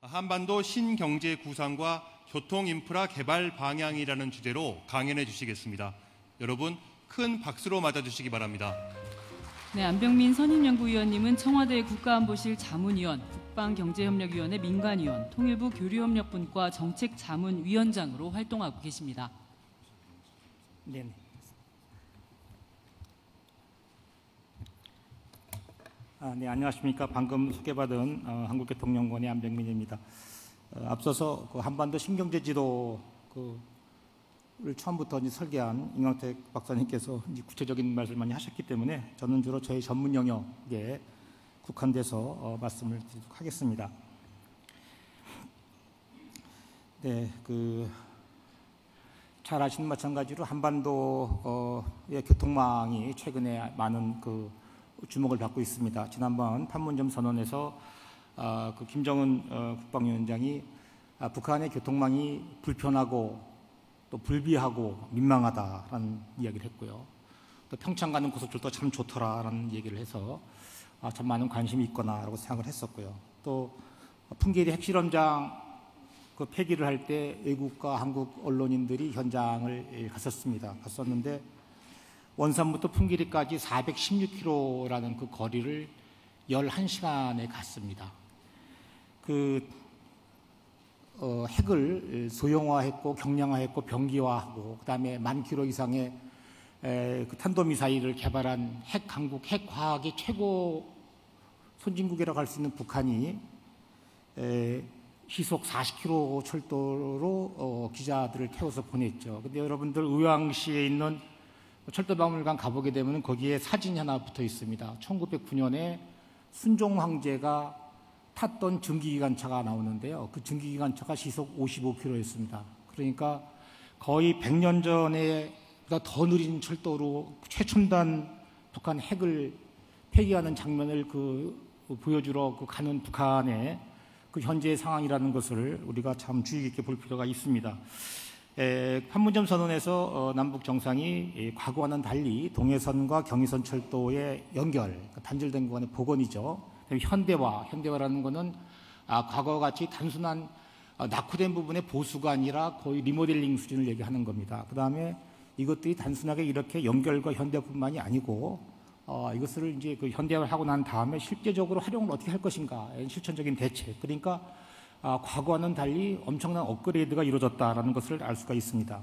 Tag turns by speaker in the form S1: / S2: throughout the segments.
S1: 한반도 신경제 구상과 교통 인프라 개발 방향이라는 주제로 강연해 주시겠습니다. 여러분 큰 박수로 맞아주시기 바랍니다.
S2: 네, 안병민 선임연구위원님은 청와대 국가안보실 자문위원, 국방경제협력위원회 민관위원, 통일부 교류협력분과 정책자문위원장으로 활동하고 계십니다.
S3: 네. 네, 안녕하십니까. 방금 소개받은 한국교통연구원의 안병민입니다. 앞서서 한반도 신경제지도를 처음부터 설계한 임광택 박사님께서 구체적인 말씀을 많이 하셨기 때문에 저는 주로 저희 전문 영역에 국한돼서 말씀을 드리도록 하겠습니다. 네, 잘 아시는 마찬가지로 한반도의 교통망이 최근에 많은 주목을 받고 있습니다. 지난번 판문점 선언에서 김정은 국방위원장이 북한의 교통망이 불편하고 또 불비하고 민망하다라는 이야기를 했고요. 또 평창 가는 고속철도 참 좋더라라는 얘기를 해서 참 많은 관심이 있거나라고 생각을 했었고요. 또 풍계리 핵실험장 폐기를 할 때 외국과 한국 언론인들이 현장을 갔었는데 원산부터 풍계리까지 416km라는 그 거리를 11시간에 갔습니다. 핵을 소형화했고 경량화했고 병기화하고 그다음에 10,000km 이상의 탄도미사일을 개발한 강국 핵과학의 최고 선진국이라고 할 수 있는 북한이 시속 40km 철도로 기자들을 태워서 보냈죠. 근데 여러분들 의왕시에 있는 철도박물관 가보게 되면 거기에 사진이 하나 붙어 있습니다. 1909년에 순종 황제가 탔던 증기기관차가 나오는데요. 그 증기기관차가 시속 55km였습니다. 그러니까 거의 100년 전에 보다 더 느린 철도로 최첨단 북한 핵을 폐기하는 장면을 보여주러 가는 북한의 현재의 상황이라는 것을 우리가 참 주의 깊게 볼 필요가 있습니다. 판문점 선언에서 남북 정상이 과거와는 달리 동해선과 경의선 철도의 연결, 단절된 구간의 복원이죠. 현대화라는 것은 과거와 같이 단순한 낙후된 부분의 보수가 아니라 거의 리모델링 수준을 얘기하는 겁니다. 그 다음에 이것들이 단순하게 이렇게 연결과 현대뿐만이 아니고 이것을 이제 현대화를 하고 난 다음에 실제적으로 활용을 어떻게 할 것인가, 실천적인 대책. 그러니까 과거와는 달리 엄청난 업그레이드가 이루어졌다는 것을 알 수가 있습니다.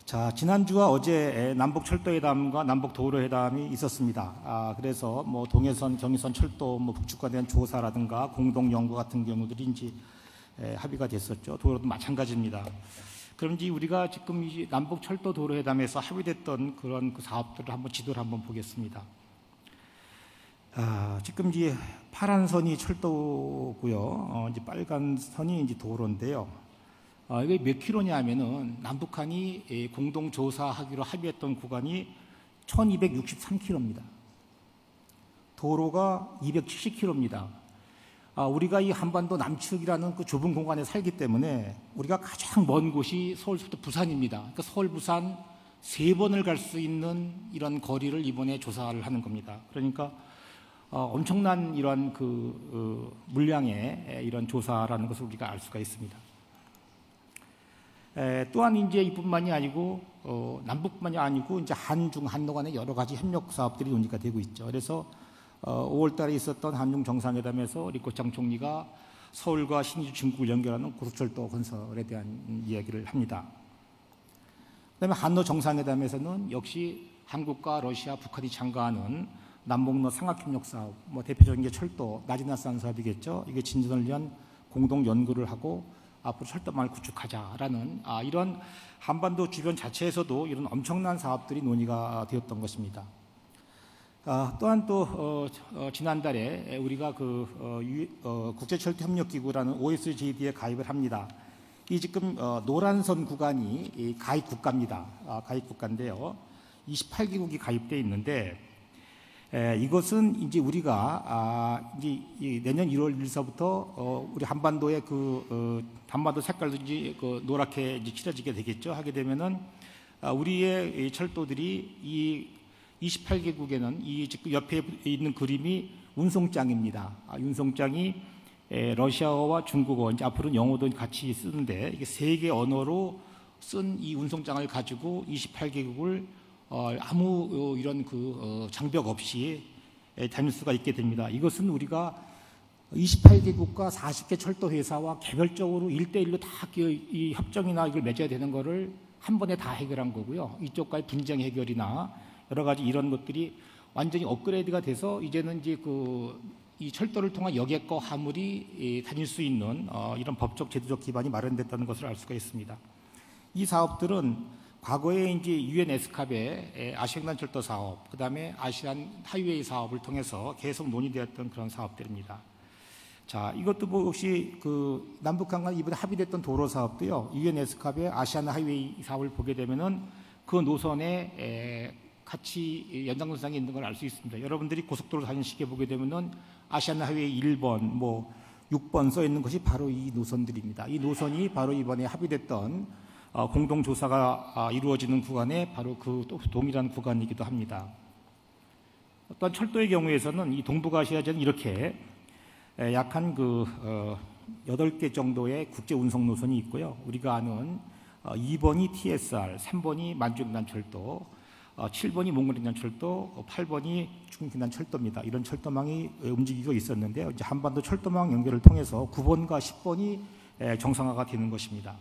S3: 자, 지난주와 어제 남북 철도회담과 남북 도로회담이 있었습니다. 그래서 동해선, 경의선 철도 북측과 대한 조사라든가 공동 연구 같은 경우들이 이제 합의가 됐었죠. 도로도 마찬가지입니다. 그럼 이제 우리가 지금 이 남북 철도 도로회담에서 합의됐던 그런 사업들을 한번 지도를 한번 보겠습니다. 지금 이제 파란 선이 철도고요. 이제 빨간 선이 이제 도로인데요. 이게 몇 킬로냐면은 남북한이 공동 조사하기로 합의했던 구간이 1263km입니다. 도로가 270km입니다. 우리가 이 한반도 남측이라는 그 좁은 공간에 살기 때문에 우리가 가장 먼 곳이 서울부터 부산입니다. 그러니까 서울, 부산 3번을 갈 수 있는 이런 거리를 이번에 조사를 하는 겁니다. 그러니까 엄청난 이런 물량의 이런 조사라는 것을 우리가 알 수가 있습니다. 또한 이제 이뿐만이 아니고 남북만이 아니고 이제 한중 한로 간의 여러 가지 협력 사업들이 논의가 되고 있죠. 그래서 5월달에 있었던 한중 정상회담에서 리코창 총리가 서울과 신의주 중국을 연결하는 고속철도 건설에 대한 이야기를 합니다. 그다음에 한로 정상회담에서는 역시 한국과 러시아, 북한이 참가하는 남북로 상학협력 사업, 대표적인 게 철도 나지나산 사업이겠죠. 이게 진전을 위한 공동 연구를 하고 앞으로 철도망을 구축하자라는 이런 한반도 주변 자체에서도 이런 엄청난 사업들이 논의가 되었던 것입니다. 또한 지난달에 우리가 국제철도협력기구라는 OSJD에 가입을 합니다. 이 지금 노란선 구간이 가입 국가입니다. 가입 국가인데요. 28개국이 가입되어 있는데 이것은 이제 우리가 이제 내년 1월 1일서부터 우리 한반도의 한반도 색깔도 이제 노랗게 이제 칠해지게 되겠죠. 하게 되면은 우리의 철도들이 이 28개국에는 이 지금 옆에 있는 그림이 운송장입니다. 운송장이 러시아어와 중국어, 이제 앞으로는 영어도 같이 쓰는데 이게 세 개 언어로 쓴 이 운송장을 가지고 28개국을 아무 이런 장벽 없이 다닐 수가 있게 됩니다. 이것은 우리가 28개국과 40개 철도 회사와 개별적으로 1대1로 다 이 협정이나 이걸 맺어야 되는 거를 한 번에 다 해결한 거고요. 이쪽과의 분쟁 해결이나 여러 가지 이런 것들이 완전히 업그레이드가 돼서 이제는 이제 이 철도를 통한 여객과 화물이 다닐 수 있는 이런 법적 제도적 기반이 마련됐다는 것을 알 수가 있습니다. 이 사업들은 과거에 이제 UN 에스캅의 아시아횡단 철도 사업, 그다음에 아시안 하이웨이 사업을 통해서 계속 논의되었던 그런 사업들입니다. 자, 이것도 뭐 혹시 남북한 간 이번에 합의됐던 도로 사업도요, UN 에스캅의 아시안 하이웨이 사업을 보게 되면은 그 노선에 같이 연장선상에 있는 걸 알 수 있습니다. 여러분들이 고속도로 다니시게 보게 되면은 아시안 하이웨이 1번, 뭐 6번 써 있는 것이 바로 이 노선들입니다. 이 노선이 바로 이번에 합의됐던 공동조사가 이루어지는 구간에 바로 또 동일한 구간이기도 합니다. 어떤 철도의 경우에서는 이 동북아시아제는 이렇게 약 한 8개 정도의 국제 운송 노선이 있고요. 우리가 아는 2번이 TSR, 3번이 만주횡단철도, 7번이 몽골횡단철도, 8번이 중국횡단철도입니다. 이런 철도망이 움직이고 있었는데요. 이제 한반도 철도망 연결을 통해서 9번과 10번이 정상화가 되는 것입니다.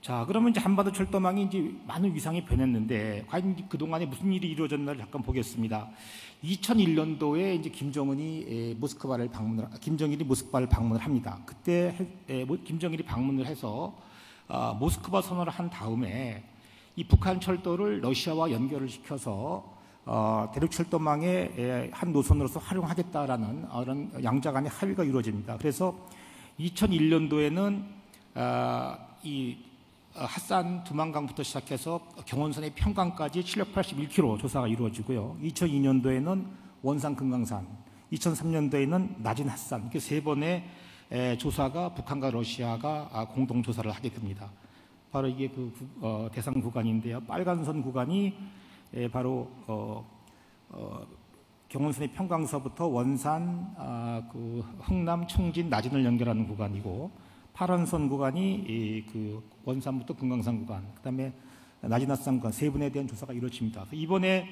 S3: 자, 그러면 이제 한반도 철도망이 이제 많은 위상이 변했는데 과연 그동안에 무슨 일이 이루어졌나를 잠깐 보겠습니다. 2001년도에 이제 김정일이 모스크바를 방문을 합니다. 그때 김정일이 방문을 해서 모스크바 선언을 한 다음에 이 북한 철도를 러시아와 연결을 시켜서 대륙 철도망의 한 노선으로서 활용하겠다라는 그런 양자 간의 합의가 이루어집니다. 그래서 2001년도에는 이 핫산 두만강부터 시작해서 경원선의 평강까지 781km 조사가 이루어지고요. 2002년도에는 원산 금강산, 2003년도에는 낮은 핫산, 이렇게 세 번의 조사가 북한과 러시아가 공동 조사를 하게 됩니다. 바로 이게 대상 구간인데요. 빨간 선 구간이 바로 경원선의 평강서부터 원산, 흥남, 청진, 나진을 연결하는 구간이고, 파란 선 구간이 원산부터 금강산 구간, 그다음에 나지나산 구간 세 분에 대한 조사가 이루어집니다. 이번에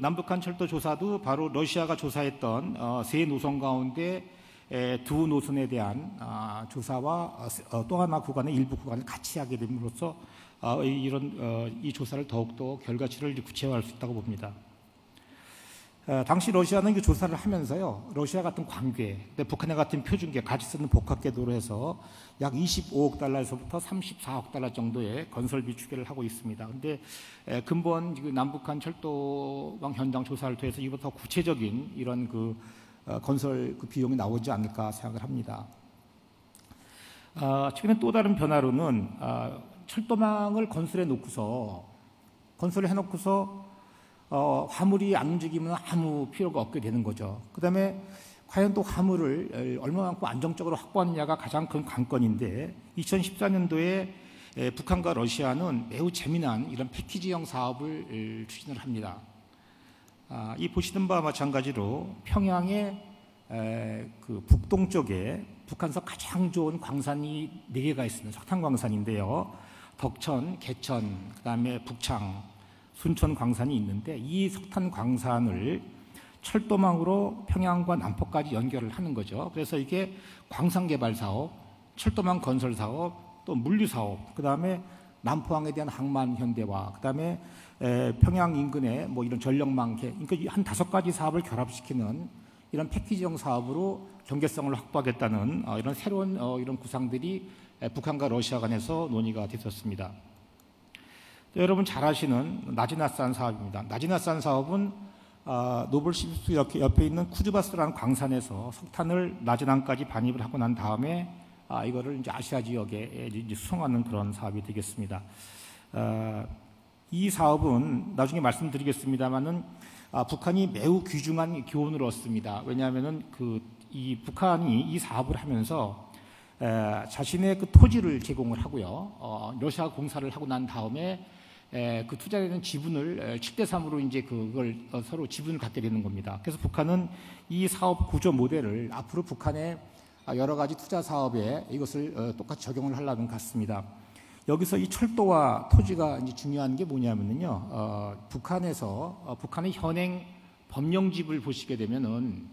S3: 남북한 철도 조사도 바로 러시아가 조사했던 세 노선 가운데 두 노선에 대한 조사와 또 하나 구간의 일부 구간을 같이 하게 됨으로써 이 조사를 더욱더 결과치를 구체화할 수 있다고 봅니다. 당시 러시아는 이 조사를 하면서요, 러시아 같은 광괴, 북한의 같은 표준계, 같이 쓰는 복합궤도로 해서 약 25억 달러에서부터 34억 달러 정도의 건설비 추계를 하고 있습니다. 그런데 근본 남북한 철도망 현장 조사를 통해서 이보다 더 구체적인 이런 건설 비용이 나오지 않을까 생각을 합니다. 최근에 또 다른 변화로는 철도망을 건설해 놓고서 화물이 안 움직이면 아무 필요가 없게 되는 거죠. 그 다음에 과연 또 화물을 얼마만큼 안정적으로 확보하느냐가 가장 큰 관건인데, 2014년도에 북한과 러시아는 매우 재미난 이런 패키지형 사업을 추진을 합니다. 이 보시는 바와 마찬가지로 평양의 북동쪽에 북한서 가장 좋은 광산이 4개가 있습니다. 석탄 광산인데요. 덕천, 개천, 그다음에 북창, 순천 광산이 있는데, 이 석탄 광산을 철도망으로 평양과 남포까지 연결을 하는 거죠. 그래서 이게 광산 개발 사업, 철도망 건설 사업, 또 물류 사업, 그다음에 남포항에 대한 항만 현대화, 그다음에 평양 인근에 뭐 이런 전력망, 그러니까 한 5가지 사업을 결합시키는 이런 패키지형 사업으로 경계성을 확보하겠다는 이런 새로운 이런 구상들이 북한과 러시아 간에서 논의가 됐었습니다. 여러분 잘 아시는 나지나산 사업입니다. 나지나산 사업은 노블시비스크 옆에 있는 쿠즈바스라는 광산에서 석탄을 나지난까지 반입을 하고 난 다음에 이거를 이제 아시아 지역에 이제 수송하는 그런 사업이 되겠습니다. 이 사업은 나중에 말씀드리겠습니다만은 북한이 매우 귀중한 교훈을 얻습니다. 왜냐하면은 이 북한이 이 사업을 하면서 자신의 토지를 제공을 하고요. 러시아 공사를 하고 난 다음에 그 투자되는 지분을 7대3으로 이제 그걸 서로 지분을 갖게 되는 겁니다. 그래서 북한은 이 사업 구조 모델을 앞으로 북한의 여러 가지 투자 사업에 이것을 똑같이 적용을 하려는 것 같습니다. 여기서 이 철도와 토지가 이제 중요한 게 뭐냐면요, 북한의 현행 법령집을 보시게 되면은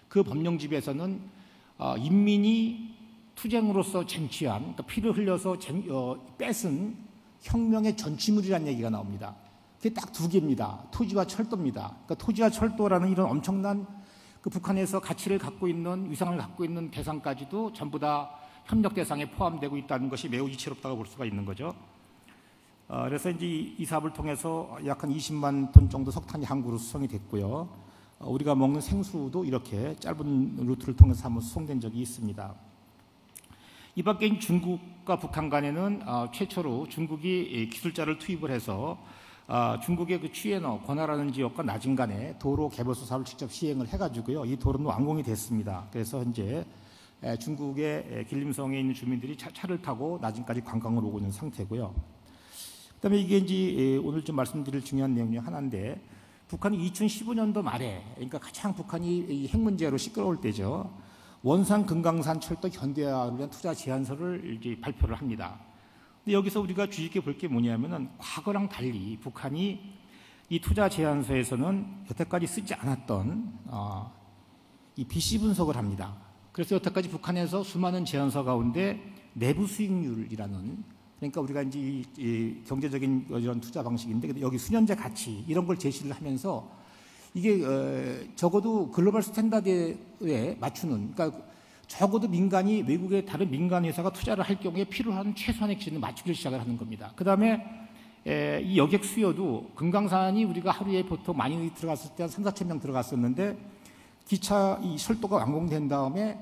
S3: 그 법령집에서는 인민이 투쟁으로서 쟁취한, 그러니까 피를 흘려서 뺏은 혁명의 전취물이라는 얘기가 나옵니다. 그게 딱 두 개입니다. 토지와 철도입니다. 그러니까 토지와 철도라는 이런 엄청난 그 북한에서 가치를 갖고 있는, 위상을 갖고 있는 대상까지도 전부 다 협력 대상에 포함되고 있다는 것이 매우 이채롭다고 볼 수가 있는 거죠. 그래서 이제 이 사업을 통해서 약 한 20만 톤 정도 석탄이 항구로 수송이 됐고요. 우리가 먹는 생수도 이렇게 짧은 루트를 통해서 한번 수송된 적이 있습니다. 이 밖에 중국과 북한 간에는 최초로 중국이 기술자를 투입을 해서 중국의 그 취해너, 권하라는 지역과 나진 간에 도로 개발소 사업을 직접 시행을 해가지고요. 이 도로는 완공이 됐습니다. 그래서 현재 중국의 길림성에 있는 주민들이 차를 타고 나진까지 관광을 오고 있는 상태고요. 그다음에 이게 이제 오늘 좀 말씀드릴 중요한 내용 중 하나인데, 북한이 2015년도 말에, 그러니까 가장 북한이 핵 문제로 시끄러울 때죠. 원산 금강산 철도 현대화를 위한 투자 제안서를 이제 발표를 합니다. 근데 여기서 우리가 주의 깊게 볼 게 뭐냐면은 과거랑 달리 북한이 이 투자 제안서에서는 여태까지 쓰지 않았던 이 BC 분석을 합니다. 그래서 여태까지 북한에서 수많은 제안서 가운데 내부 수익률이라는, 그러니까 우리가 이제 이 경제적인 이런 투자 방식인데 여기 수년제 가치 이런 걸 제시를 하면서 이게 적어도 글로벌 스탠다드에 맞추는, 그러니까 적어도 민간이 외국의 다른 민간 회사가 투자를 할 경우에 필요한 최소한의 기준을 맞추기 시작을 하는 겁니다. 그 다음에 이 여객 수요도 금강산이 우리가 하루에 보통 많이 들어갔을 때 한 3,4천 명 들어갔었는데 기차 이 철도가 완공된 다음에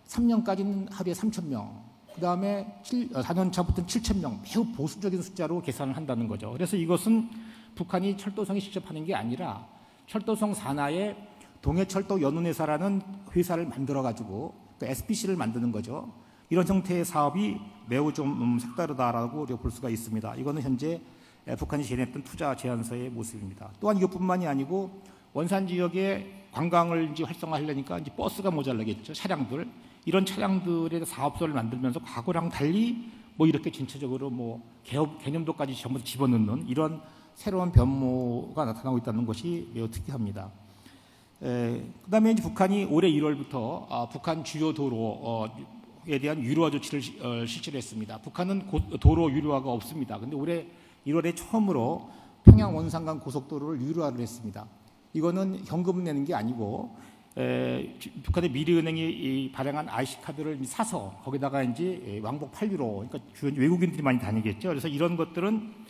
S3: 3년까지는 하루에 3,000명, 그 다음에 4년 차부터는 7,000명, 매우 보수적인 숫자로 계산을 한다는 거죠. 그래서 이것은 북한이 철도성이 직접 하는 게 아니라 철도성 산하에 동해철도 연운회사라는 회사를 만들어가지고 그 SPC를 만드는 거죠. 이런 형태의 사업이 매우 좀 색다르다라고 우리가 볼 수가 있습니다. 이거는 현재 북한이 제안했던 투자 제안서의 모습입니다. 또한 이것뿐만이 아니고 원산 지역에 관광을 이제 활성화하려니까 이제 버스가 모자라겠죠. 차량들. 이런 차량들의 사업소를 만들면서 과거랑 달리 뭐 이렇게 전체적으로 뭐 개념도까지 전부 집어넣는 이런 새로운 변모가 나타나고 있다는 것이 매우 특이합니다. 그다음에 이제 북한이 올해 1월부터 북한 주요 도로에 대한 유료화 조치를 실시를 했습니다. 북한은 도로 유료화가 없습니다. 근데 올해 1월에 처음으로 평양 원산간 고속도로를 유료화를 했습니다. 이거는 현금 내는 게 아니고 북한의 미래은행이 발행한 IC 카드를 사서 거기다가 이제 왕복 8유로, 그러니까 외국인들이 많이 다니겠죠. 그래서 이런 것들은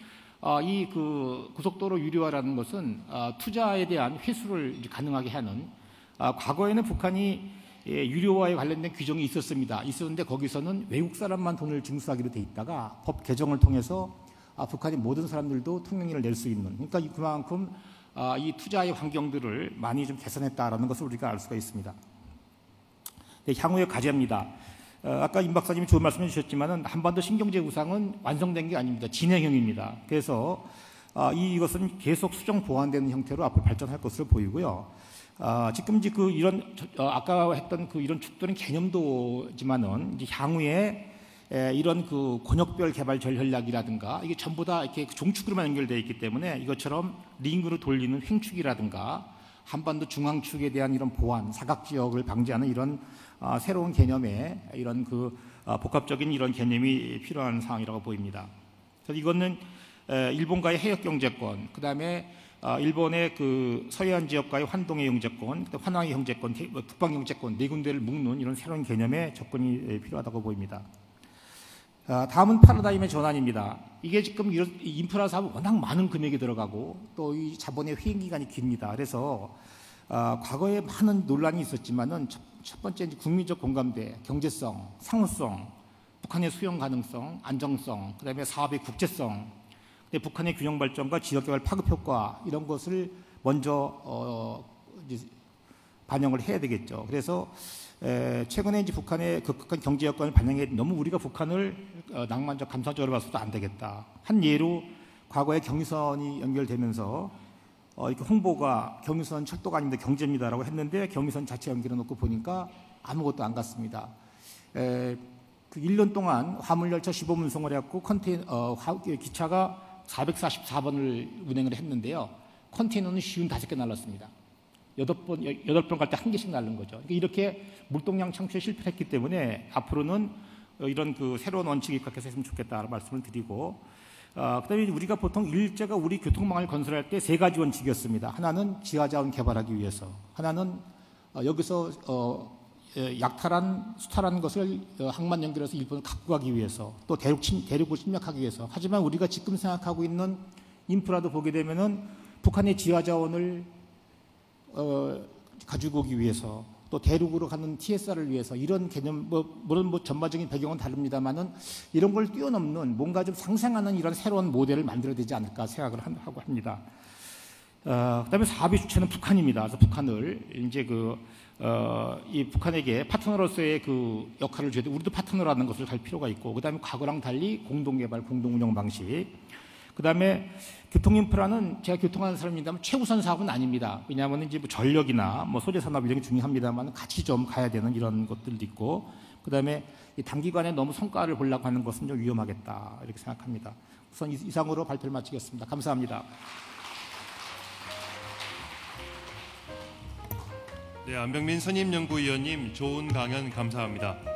S3: 이 그 고속도로 유료화라는 것은 투자에 대한 회수를 이제 가능하게 하는, 과거에는 북한이 유료화에 관련된 규정이 있었는데 거기서는 외국 사람만 돈을 징수하기로 돼 있다가 법 개정을 통해서 북한의 모든 사람들도 통행료를 낼 수 있는, 그러니까 그만큼 이 투자의 환경들을 많이 좀 개선했다라는 것을 우리가 알 수가 있습니다. 네, 향후의 과제입니다. 아까 임 박사님이 좋은 말씀해 주셨지만은 한반도 신경제 구상은 완성된 게 아닙니다. 진행형입니다. 그래서 이것은 계속 수정 보완되는 형태로 앞으로 발전할 것으로 보이고요. 지금 이제 그 이런 아까 했던 그 이런 축들은 개념도지만은 이제 향후에 이런 그 권역별 개발 전략이라든가 이게 전부 다 이렇게 종축으로만 연결되어 있기 때문에 이것처럼 링으로 돌리는 횡축이라든가 한반도 중앙축에 대한 이런 보완, 사각지역을 방지하는 이런 새로운 개념의 이런 그 복합적인 이런 개념이 필요한 상황이라고 보입니다. 그래서 이거는 일본과의 해역 경제권, 그 다음에 일본의 그 서해안 지역과의 환동의 경제권, 환왕의 경제권, 북방 경제권 네 군데를 묶는 이런 새로운 개념의 접근이 필요하다고 보입니다. 다음은 파라다임의 전환입니다. 이게 지금 이런 인프라 사업 워낙 많은 금액이 들어가고 또 이 자본의 회행 기간이 깁니다. 그래서 과거에 많은 논란이 있었지만은 첫 번째 이제 국민적 공감대, 경제성, 상호성, 북한의 수용 가능성, 안정성, 그다음에 사업의 국제성, 북한의 균형 발전과 지역 개발 파급 효과 이런 것을 먼저 이제 반영을 해야 되겠죠. 그래서 최근에 이제 북한의 극한 경제 여건을 반영해 너무 우리가 북한을 낭만적 감상적으로 봐서도 안 되겠다. 한 예로 과거에 경의선이 연결되면서 이렇게 홍보가 경의선 철도가 아닌데 경제입니다라고 했는데 경의선 자체 연결해 놓고 보니까 아무것도 안 갔습니다. 그 1년 동안 화물열차 시범 운송을 해갖고 기차가 444번을 운행을 했는데요. 컨테이너는 55개 날랐습니다. 8번 갈 때 1개씩 날른 거죠. 그러니까 이렇게 물동량 창출에 실패했기 때문에 앞으로는 이런 그 새로운 원칙이 입각해서 했으면 좋겠다는 말씀을 드리고, 그다음에 우리가 보통 일제가 우리 교통망을 건설할 때 3가지 원칙이었습니다. 하나는 지하자원 개발하기 위해서, 하나는 여기서 약탈한 수탈한 것을 항만 연결해서 일본을 갖고 가기 위해서, 또 대륙을 침략하기 위해서. 하지만 우리가 지금 생각하고 있는 인프라도 보게 되면은 북한의 지하자원을 가지고 오기 위해서, 또 대륙으로 가는 TSR을 위해서, 이런 개념, 물론 전반적인 배경은 다릅니다만은 이런 걸 뛰어넘는 뭔가 좀 상생하는 이런 새로운 모델을 만들어야 되지 않을까 생각을 하고 합니다. 그다음에 사업의 주체는 북한입니다. 그래서 북한을 이제 이 북한에게 파트너로서의 그 역할을 줘야 돼. 우리도 파트너라는 것을 갈 필요가 있고, 그다음에 과거랑 달리 공동개발, 공동운영 방식. 그다음에 교통인프라는 제가 교통하는 사람입니다만 최우선 사업은 아닙니다. 왜냐하면 이제 전력이나 소재 산업 이런 게 중요합니다만 같이 좀 가야 되는 이런 것들도 있고, 그다음에 이 단기간에 너무 성과를 보려고 하는 것은 좀 위험하겠다 이렇게 생각합니다. 우선 이상으로 발표를 마치겠습니다. 감사합니다.
S1: 네, 안병민 선임연구위원님 좋은 강연 감사합니다.